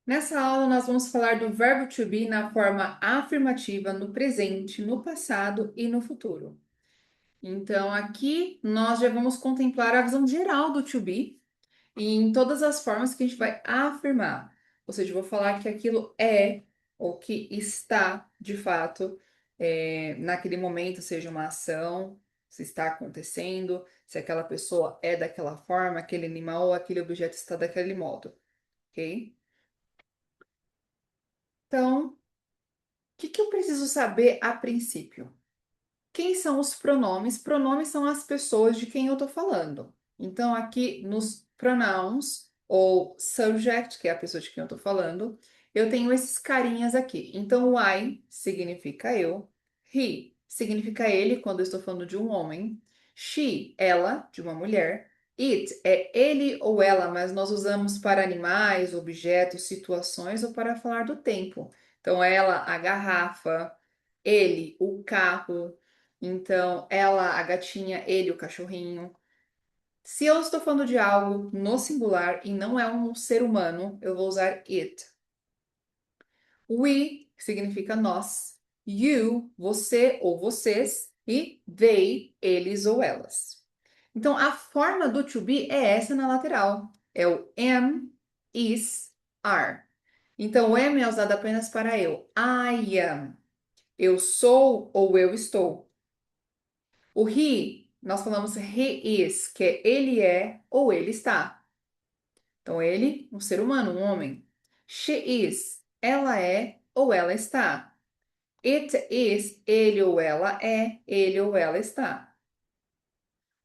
Nessa aula, nós vamos falar do verbo to be na forma afirmativa, no presente, no passado e no futuro. Então, aqui nós já vamos contemplar a visão geral do to be e em todas as formas que a gente vai afirmar. Ou seja, eu vou falar que aquilo é ou que está de fato naquele momento, seja uma ação, se está acontecendo, se aquela pessoa é daquela forma, aquele animal ou aquele objeto está daquele modo, ok? Então, o que eu preciso saber a princípio? Quem são os pronomes? Pronomes são as pessoas de quem eu estou falando. Então, aqui nos pronouns, ou subject, que é a pessoa de quem eu estou falando, eu tenho esses carinhas aqui. Então, o I significa eu, he significa ele, quando eu estou falando de um homem, she, ela, de uma mulher, it é ele ou ela, mas nós usamos para animais, objetos, situações ou para falar do tempo. Então, ela, a garrafa, ele, o carro. Então, ela, a gatinha, ele, o cachorrinho. Se eu estou falando de algo no singular e não é um ser humano, eu vou usar it. We significa nós. You, você ou vocês. E they, eles ou elas. Então, a forma do to be é essa na lateral. É o am, is, are. Então, o am é usado apenas para eu. I am. Eu sou ou eu estou. O he, nós falamos he is, que é ele é ou ele está. Então, ele, um ser humano, um homem. She is, ela é ou ela está. It is, ele ou ela é, ele ou ela está.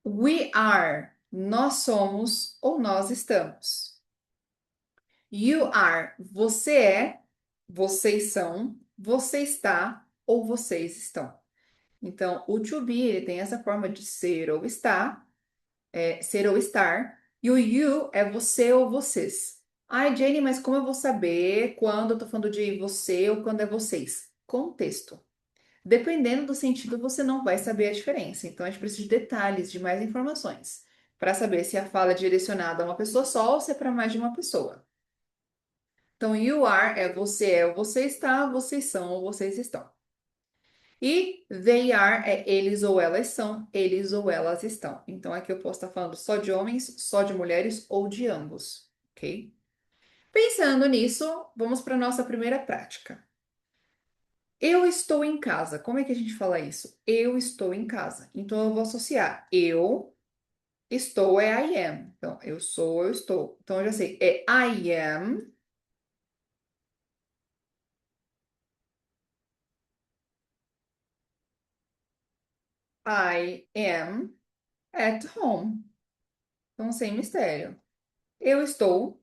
We are, nós somos ou nós estamos. You are, você é, vocês são, você está ou vocês estão. Então, o to be, ele tem essa forma de ser ou estar, ser ou estar, e o you é você ou vocês. Ai, Jenny, mas como eu vou saber quando eu tô falando de você ou quando é vocês? Contexto. Dependendo do sentido, você não vai saber a diferença. Então, a gente precisa de detalhes, de mais informações, para saber se a fala é direcionada a uma pessoa só ou se é para mais de uma pessoa. Então, you are é ou você está, vocês são ou vocês estão. E they are é eles ou elas são, eles ou elas estão. Então aqui eu posso estar falando só de homens, só de mulheres ou de ambos, ok? Pensando nisso, vamos para a nossa primeira prática. Eu estou em casa. Como é que a gente fala isso? Eu estou em casa. Então eu vou associar eu estou é I am. Então eu sou, eu estou. Então eu já sei, é I am, I am at home. Então sem mistério. Eu estou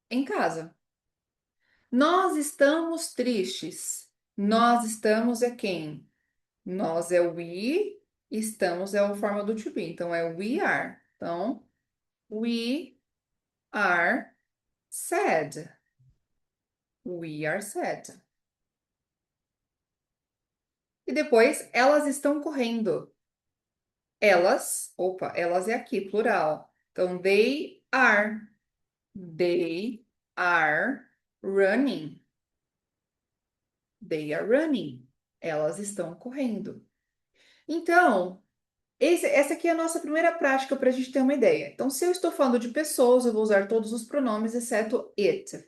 em casa. Nós estamos tristes. Nós estamos é quem? Nós é we, estamos é a forma do to be. Então é we are. Então, we are sad. We are sad. E depois, elas estão correndo. Elas, opa, elas é aqui, plural. Então, they are. They are running. They are running. Elas estão correndo. Então, essa aqui é a nossa primeira prática para a gente ter uma ideia. Então, se eu estou falando de pessoas, eu vou usar todos os pronomes, exceto it.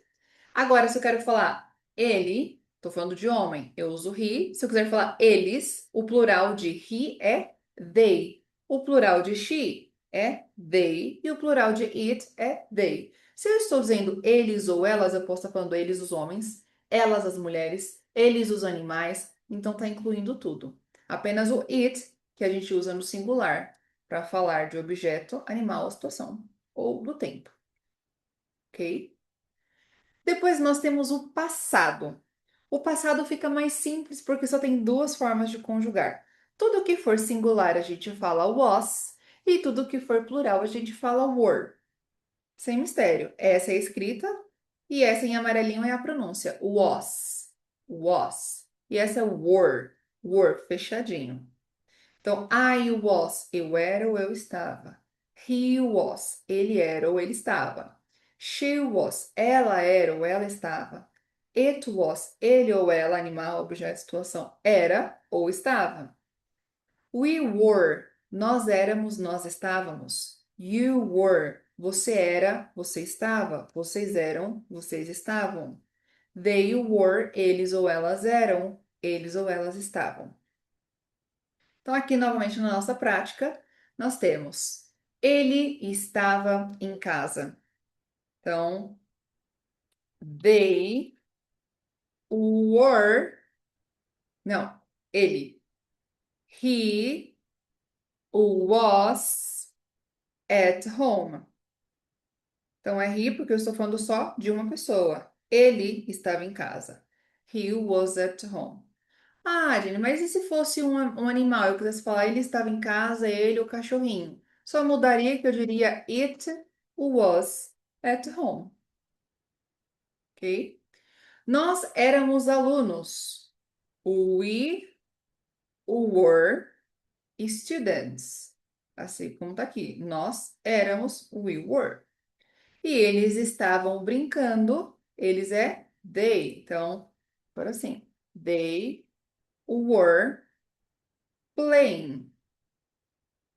Agora, se eu quero falar ele, estou falando de homem, eu uso he. Se eu quiser falar eles, o plural de he é they. O plural de she é they. E o plural de it é they. Se eu estou dizendo eles ou elas, eu posso estar falando eles, os homens, elas, as mulheres, eles, os animais. Então, está incluindo tudo. Apenas o it que a gente usa no singular para falar de objeto, animal, situação ou do tempo, ok? Depois nós temos o passado. O passado fica mais simples porque só tem duas formas de conjugar. Tudo que for singular a gente fala was e tudo que for plural a gente fala were. Sem mistério. Essa é a escrita e essa em amarelinho é a pronúncia. Was. Was. E essa é were. Were, fechadinho. Então, I was, eu era ou eu estava. He was, ele era ou ele estava. She was, ela era ou ela estava. It was, ele ou ela, animal, objeto, situação, era ou estava. We were, nós éramos, nós estávamos. You were, você era, você estava. Vocês eram, vocês estavam. They were, eles ou elas eram, eles ou elas estavam. Então, aqui novamente na nossa prática, nós temos ele estava em casa. Então, they were, não, ele. He was at home. Então, é he porque eu estou falando só de uma pessoa. Ele estava em casa. He was at home. Ah, Jenny, mas e se fosse um animal? Eu quisesse falar, ele estava em casa, ele, o cachorrinho. Só mudaria que eu diria it was at home, ok? Nós éramos alunos. We were students. Assim como tá aqui. Nós éramos, we were. E eles estavam brincando. Eles é they. Então, por assim. They were playing.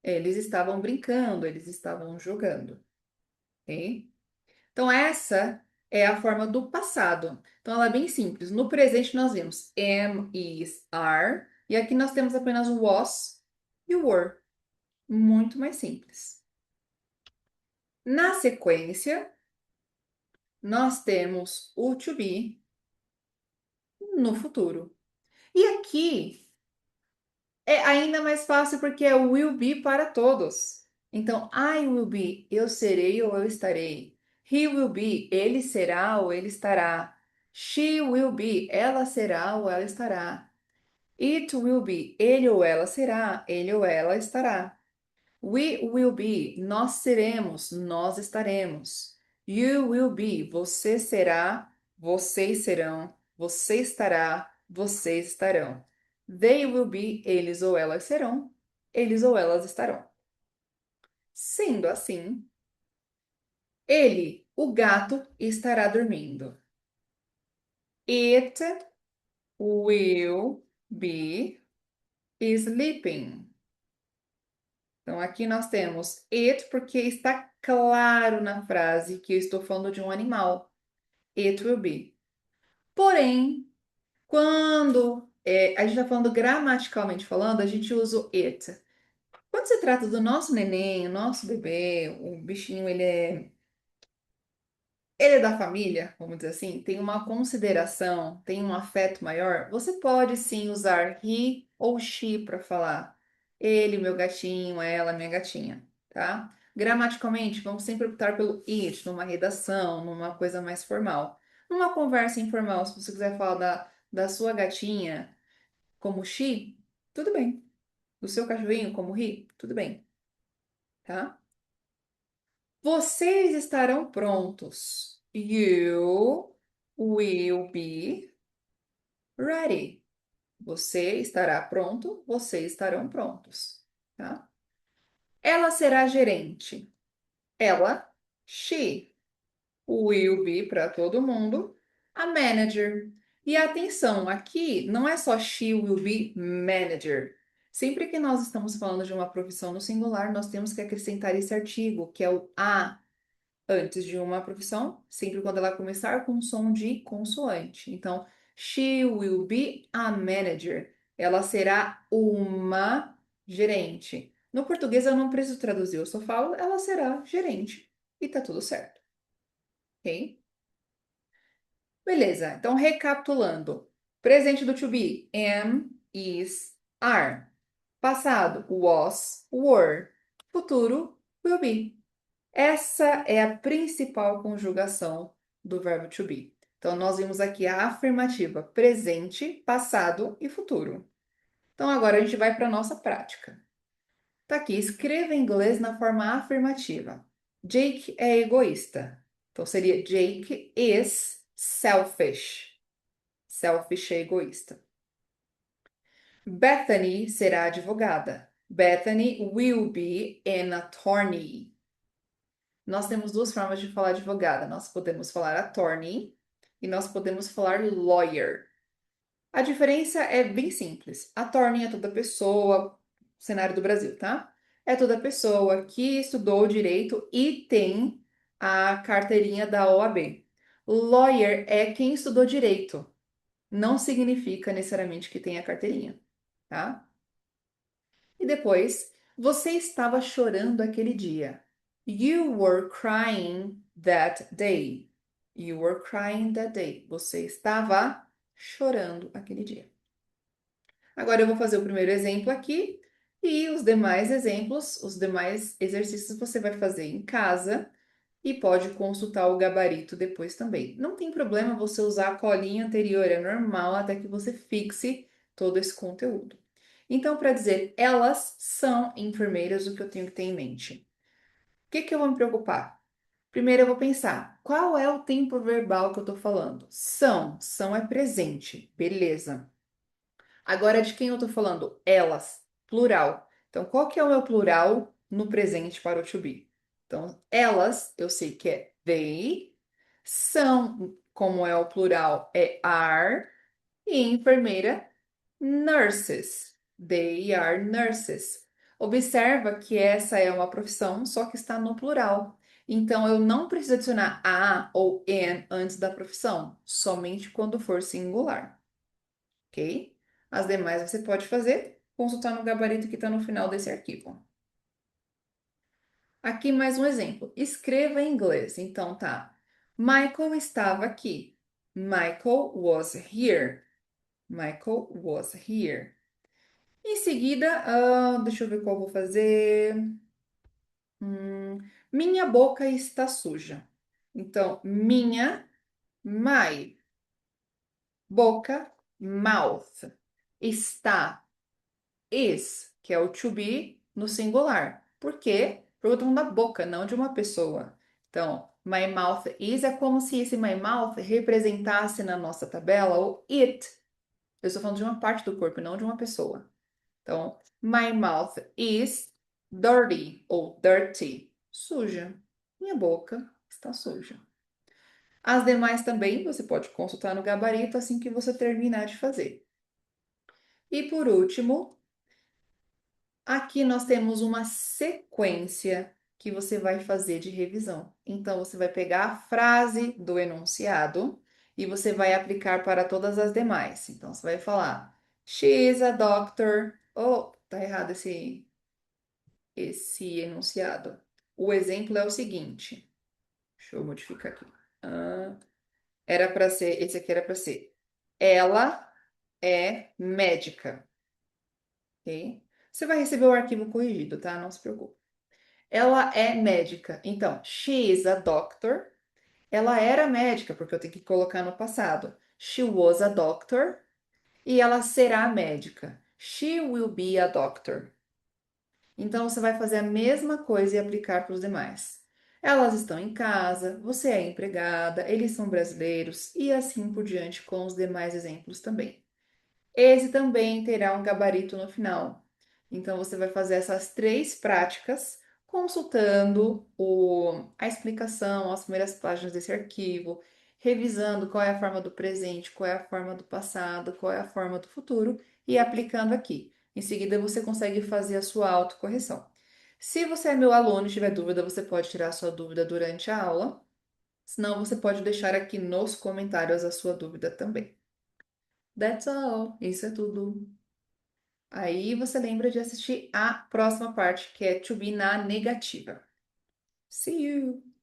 Eles estavam brincando, eles estavam jogando, ok? Então, essa é a forma do passado. Então, ela é bem simples. No presente, nós vimos am, is, are. E aqui nós temos apenas o was e o were. Muito mais simples. Na sequência, nós temos o to be no futuro. E aqui é ainda mais fácil porque é o will be para todos. Então, I will be, eu serei ou eu estarei. He will be, ele será ou ele estará. She will be, ela será ou ela estará. It will be, ele ou ela será, ele ou ela estará. We will be, nós seremos, nós estaremos. You will be, você será, vocês serão, você estará, vocês estarão. They will be, eles ou elas serão, eles ou elas estarão. Sendo assim, ele, o gato, estará dormindo. It will be sleeping. Então, aqui nós temos it, porque está claro na frase que eu estou falando de um animal. It will be. Porém, quando a gente está falando gramaticalmente falando, a gente usa o it. Quando se trata do nosso neném, o nosso bebê, o bichinho, ele é da família, vamos dizer assim, tem uma consideração, tem um afeto maior, você pode sim usar he ou she para falar. Ele, meu gatinho, ela, minha gatinha, tá? Gramaticalmente, vamos sempre optar pelo it, numa redação, numa coisa mais formal. Numa conversa informal, se você quiser falar da sua gatinha como she, tudo bem. Do seu cachorrinho como he, tudo bem, tá? Vocês estarão prontos. You will be ready. Você estará pronto, vocês estarão prontos, tá? Ela será gerente. Ela, she, will be para todo mundo, a manager. E atenção, aqui não é só she will be manager. Sempre que nós estamos falando de uma profissão no singular, nós temos que acrescentar esse artigo, que é o a antes de uma profissão, sempre quando ela começar com som de consoante. Então, she will be a manager. Ela será uma gerente. No português eu não preciso traduzir, eu só falo ela será gerente. E tá tudo certo, ok? Beleza, então recapitulando. Presente do to be, am, is, are. Passado, was, were. Futuro, will be. Essa é a principal conjugação do verbo to be. Então, nós vimos aqui a afirmativa presente, passado e futuro. Então, agora a gente vai para a nossa prática. Tá aqui, escreva em inglês na forma afirmativa. Jake é egoísta. Então, seria Jake is selfish. Selfish é egoísta. Bethany será advogada. Bethany will be an attorney. Nós temos duas formas de falar advogada. Nós podemos falar attorney e nós podemos falar lawyer. A diferença é bem simples. Attorney é toda pessoa, cenário do Brasil, tá? É toda pessoa que estudou direito e tem a carteirinha da OAB. Lawyer é quem estudou direito. Não significa necessariamente que tem a carteirinha, tá? E depois, você estava chorando aquele dia. You were crying that day. You were crying that day. Você estava chorando aquele dia. Agora eu vou fazer o primeiro exemplo aqui e os demais exemplos, os demais exercícios você vai fazer em casa e pode consultar o gabarito depois também. Não tem problema você usar a colinha anterior, é normal até que você fixe todo esse conteúdo. Então, para dizer elas são enfermeiras, o que eu tenho que ter em mente? O que que eu vou me preocupar? Primeiro eu vou pensar, qual é o tempo verbal que eu estou falando? São é presente, beleza. Agora, de quem eu estou falando? Elas, plural. Então, qual que é o meu plural no presente para o to be? Então, elas, eu sei que é they. São, como é o plural, é are. E enfermeira, nurses. They are nurses. Observa que essa é uma profissão, só que está no plural. Então, eu não preciso adicionar a ou an antes da profissão, somente quando for singular, ok? As demais você pode fazer, consultar no gabarito que está no final desse arquivo. Aqui mais um exemplo. Escreva em inglês. Então tá. Michael estava aqui. Michael was here. Michael was here. Em seguida, deixa eu ver qual eu vou fazer. Minha boca está suja. Então, minha, my, boca, mouth, está, is, que é o to be no singular. Por quê? Porque eu estou falando da boca, não de uma pessoa. Então, my mouth is é como se esse my mouth representasse na nossa tabela o it. Eu estou falando de uma parte do corpo, não de uma pessoa. Então, my mouth is dirty ou dirty, suja. Minha boca está suja. As demais também você pode consultar no gabarito assim que você terminar de fazer. E por último, aqui nós temos uma sequência que você vai fazer de revisão. Então, você vai pegar a frase do enunciado e você vai aplicar para todas as demais. Então, você vai falar: She is a doctor. Oh, tá errado esse enunciado. O exemplo é o seguinte. Deixa eu modificar aqui. Era para ser, esse aqui era para ser. Ela é médica, ok? Você vai receber o arquivo corrigido, tá? Não se preocupe. Ela é médica. Então, she is a doctor. Ela era médica, porque eu tenho que colocar no passado. She was a doctor. E ela será médica. She will be a doctor. Então, você vai fazer a mesma coisa e aplicar para os demais. Elas estão em casa, você é empregada, eles são brasileiros e assim por diante com os demais exemplos também. Esse também terá um gabarito no final. Então, você vai fazer essas três práticas consultando a explicação, as primeiras páginas desse arquivo, revisando qual é a forma do presente, qual é a forma do passado, qual é a forma do futuro e aplicando aqui. Em seguida, você consegue fazer a sua autocorreção. Se você é meu aluno e tiver dúvida, você pode tirar a sua dúvida durante a aula. Senão, você pode deixar aqui nos comentários a sua dúvida também. That's all. Isso é tudo. Aí você lembra de assistir a próxima parte, que é to be na negativa. See you!